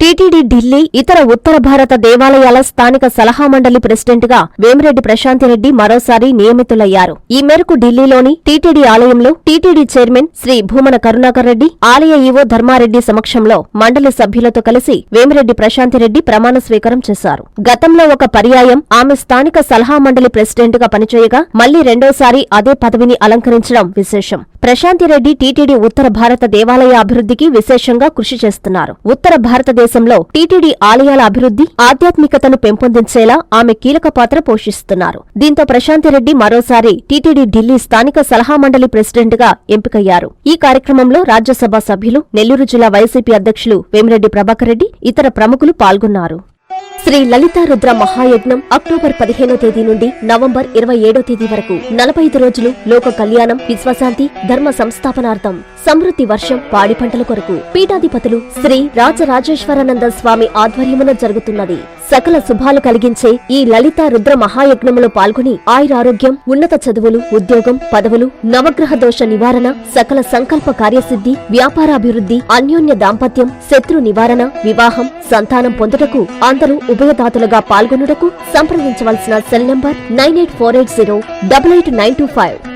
TTD Delhi ఇతర ఉత్తర భారత దేవాలయాల స్థానిక సలహా మండలి ప్రెసిడెంట్గా వేమిరెడ్డి ప్రశాంతిరెడ్డి మరోసారి నియమితులయ్యారు. ఈ మేరకు ఢిల్లీలోని టీటీడీ ఆలయంలో టీటీడీ చైర్మన్ శ్రీ భూమన కరుణాకర్ రెడ్డి, ఆలయ ఈవో ధర్మారెడ్డి సమక్షంలో మండలి సభ్యులతో కలిసి వేమిరెడ్డి ప్రశాంతిరెడ్డి ప్రమాణ స్వీకారం చేశారు. గతంలో ఒక పర్యాయం ఆమె స్థానిక సలహా మండలి ప్రెసిడెంట్గా పనిచేయగా మళ్లీ రెండోసారి అదే పదవిని అలంకరించడం విశేషం. ప్రశాంతిరెడ్డి టీటీడీ ఉత్తర భారత దేవాలయ అభివృద్ధికి విశేషంగా కృషి చేస్తున్నారు. ఉత్తర భారతదేశంలో టీటీడీ ఆలయాల అభివృద్ధి, ఆధ్యాత్మికతను పెంపొందించేలా ఆమె కీలక పాత్ర పోషిస్తున్నారు. దీంతో ప్రశాంతిరెడ్డి మరోసారి టీటీడీ ఢిల్లీ స్థానిక సలహా మండలి ప్రెసిడెంట్గా ఎంపికయ్యారు. ఈ కార్యక్రమంలో రాజ్యసభ సభ్యులు, నెల్లూరు జిల్లా వైసీపీ అధ్యక్షులు వేమిరెడ్డి ప్రభాకర్ రెడ్డి, ఇతర ప్రముఖులు పాల్గొన్నారు. శ్రీ లలితా రుద్ర మహాయజ్ఞం అక్టోబర్ 15వ తేదీ నుండి నవంబర్ 27వ తేదీ వరకు 45 రోజులు లోక కళ్యాణం, విశ్వశాంతి, ధర్మ సంస్థాపనార్థం, సమృద్ధి వర్షం, పాడి పంటల కొరకు పీఠాధిపతులు శ్రీ రాజరాజేశ్వరానంద స్వామి ఆధ్వర్యమున జరుగుతున్నది. సకల శుభాలు కలిగించే ఈ లలితా రుద్ర మహాయజ్ఞములో పాల్గొని ఆయురారోగ్యం, ఉన్నత చదువులు, ఉద్యోగం, పదవులు, నవగ్రహ దోష నివారణ, సకల సంకల్ప కార్యసిద్ధి, వ్యాపారాభివృద్ధి, అన్యోన్య దాంపత్యం, శత్రు నివారణ, వివాహం, సంతానం పొందుటకు అందరూ ఉభయదాతలుగా పాల్గొనుటకు సంప్రదించవలసిన సెల్ నంబర్ 9848088925.